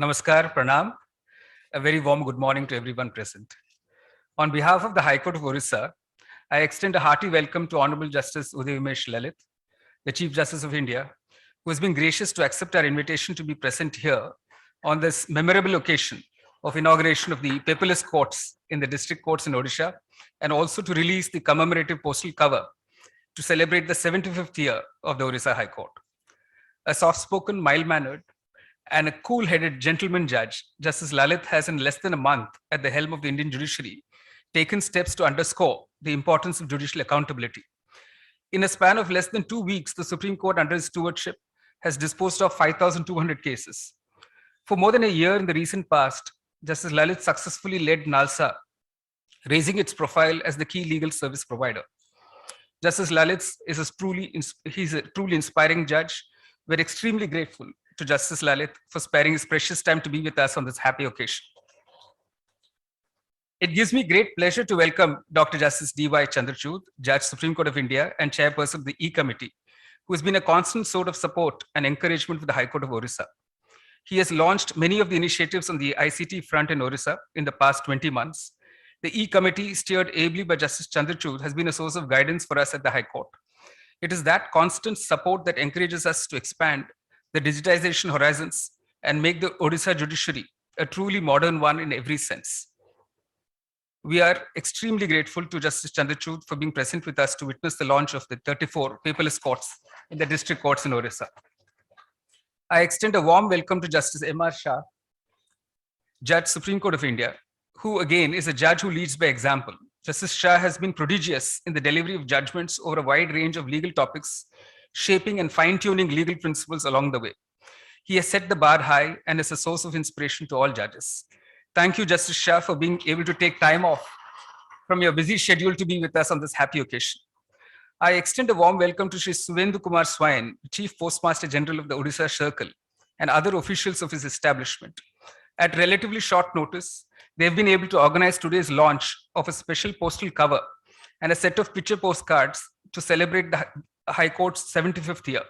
Namaskar, Pranam. A very warm good morning to everyone present. On behalf of the High Court of Orissa, I extend a hearty welcome to Honorable Justice Umesh Lalit, the Chief Justice of India, who has been gracious to accept our invitation to be present here on this memorable occasion of inauguration of the paperless courts in the district courts in Odisha, and also to release the commemorative postal cover to celebrate the 75th year of the Orissa High Court. A soft-spoken, mild-mannered, and a cool-headed gentleman judge, Justice Lalit has in less than a month at the helm of the Indian judiciary taken steps to underscore the importance of judicial accountability. In a span of less than 2 weeks, the Supreme Court under his stewardship has disposed of 5,200 cases. For more than a year in the recent past, Justice Lalit successfully led NALSA, raising its profile as the key legal service provider. Justice Lalit is a truly inspiring judge. We're extremely grateful to Justice Lalit for sparing his precious time to be with us on this happy occasion. It gives me great pleasure to welcome Dr. Justice D.Y. Chandrachud, Judge, Supreme Court of India and Chairperson of the E-Committee, who has been a constant source of support and encouragement for the High Court of Orissa. He has launched many of the initiatives on the ICT front in Orissa in the past 20 months. The E-Committee, steered ably by Justice Chandrachud, has been a source of guidance for us at the High Court. It is that constant support that encourages us to expand the digitization horizons and make the Odisha judiciary a truly modern one in every sense. We are extremely grateful to Justice Chandrachud for being present with us to witness the launch of the 34 paperless courts in the district courts in Orissa. I extend a warm welcome to Justice M.R. Shah, Judge, Supreme Court of India, who again is a judge who leads by example. Justice Shah has been prodigious in the delivery of judgments over a wide range of legal topics, shaping and fine-tuning legal principles along the way. He has set the bar high and is a source of inspiration to all judges. Thank you, Justice Shah, for being able to take time off from your busy schedule to be with us on this happy occasion. I extend a warm welcome to Shri Suvendu Kumar Swain, Chief Postmaster General of the Odisha Circle, and other officials of his establishment. At relatively short notice, they have been able to organize today's launch of a special postal cover and a set of picture postcards to celebrate the High Court's 75th year.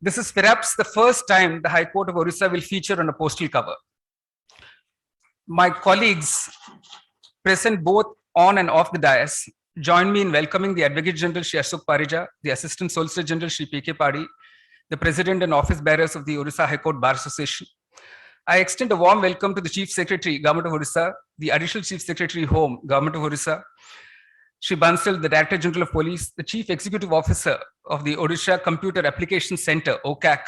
This is perhaps the first time the High Court of Orissa will feature on a postal cover. My colleagues present both on and off the dais join me in welcoming the Advocate General Shri Ashok Parija, the Assistant Solicitor General Shri P.K. Padi, the President and Office Bearers of the Orissa High Court Bar Association. I extend a warm welcome to the Chief Secretary, Government of Orissa, the Additional Chief Secretary, Home, Government of Orissa, Shri Bansal, the Director General of Police, the Chief Executive Officer of the Odisha Computer Application Center, OCAC,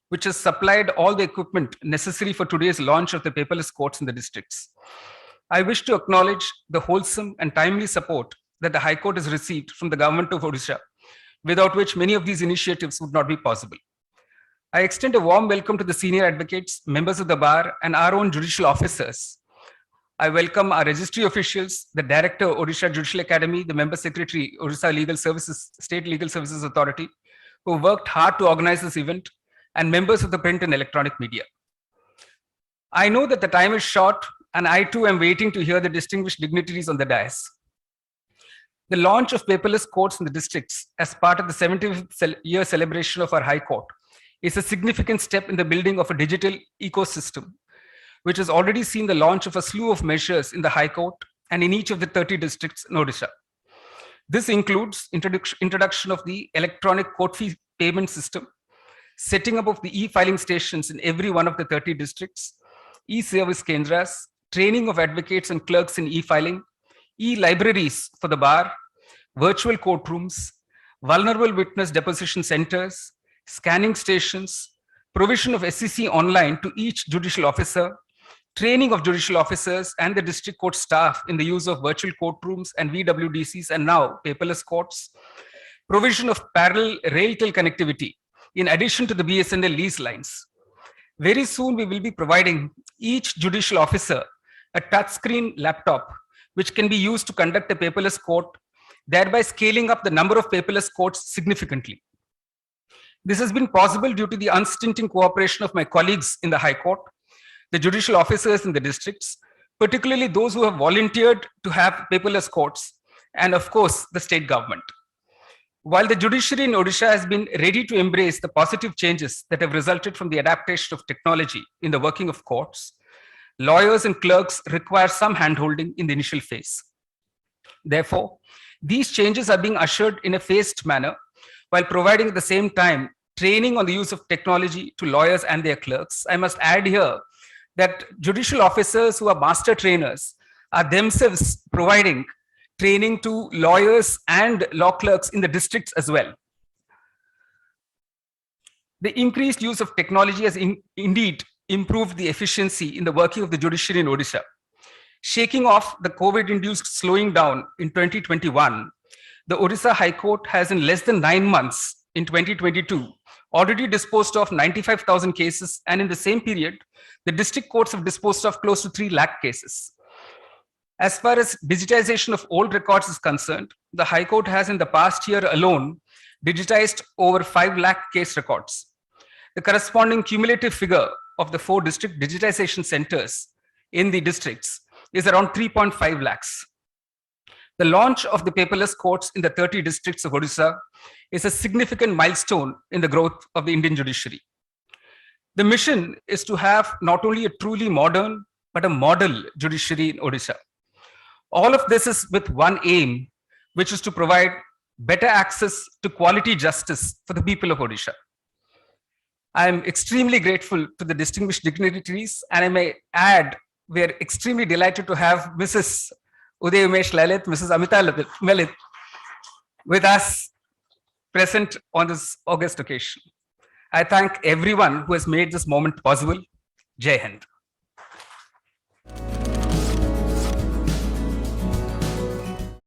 which has supplied all the equipment necessary for today's launch of the paperless courts in the districts. I wish to acknowledge the wholesome and timely support that the High Court has received from the Government of Odisha, without which many of these initiatives would not be possible. I extend a warm welcome to the senior advocates, members of the bar, and our own judicial officers. I welcome our registry officials, the Director, Odisha Judicial Academy, the Member Secretary, Odisha Legal Services, State Legal Services Authority, who worked hard to organize this event, and members of the print and electronic media. I know that the time is short, and I too am waiting to hear the distinguished dignitaries on the dais. The launch of paperless courts in the districts as part of the 75th year celebration of our High Court is a significant step in the building of a digital ecosystem, which has already seen the launch of a slew of measures in the High Court and in each of the 30 districts in Odisha. This includes introduction of the electronic court fee payment system, setting up of the e-filing stations in every one of the 30 districts, e-service kendras, training of advocates and clerks in e-filing, e-libraries for the bar, virtual courtrooms, vulnerable witness deposition centers, scanning stations, provision of SCC online to each judicial officer, training of judicial officers and the district court staff in the use of virtual courtrooms and VWDCs and now paperless courts, provision of parallel rail-tel connectivity in addition to the BSNL lease lines. Very soon we will be providing each judicial officer a touchscreen laptop which can be used to conduct a paperless court, thereby scaling up the number of paperless courts significantly. This has been possible due to the unstinting cooperation of my colleagues in the High Court, the judicial officers in the districts, particularly those who have volunteered to have paperless courts, and of course, the state government. While the judiciary in Odisha has been ready to embrace the positive changes that have resulted from the adaptation of technology in the working of courts, lawyers and clerks require some handholding in the initial phase. Therefore, these changes are being ushered in a phased manner while providing at the same time training on the use of technology to lawyers and their clerks. I must add here that judicial officers who are master trainers are themselves providing training to lawyers and law clerks in the districts as well. The increased use of technology has indeed improved the efficiency in the working of the judiciary in Odisha. Shaking off the COVID-induced slowing down in 2021, the Odisha High Court has in less than 9 months in 2022 already disposed of 95,000 cases, and in the same period, the district courts have disposed of close to 3 lakh cases. As far as digitization of old records is concerned, the High Court has in the past year alone digitized over 5 lakh case records. The corresponding cumulative figure of the 4 district digitization centers in the districts is around 3.5 lakhs. The launch of the paperless courts in the 30 districts of Odisha is a significant milestone in the growth of the Indian judiciary. The mission is to have not only a truly modern, but a model judiciary in Odisha. All of this is with one aim, which is to provide better access to quality justice for the people of Odisha. I am extremely grateful to the distinguished dignitaries, and I may add, we are extremely delighted to have Mrs. Uday Umesh Lalit, Mrs. Amita Lalit with us present on this august occasion. I thank everyone who has made this moment possible. Jai Hind.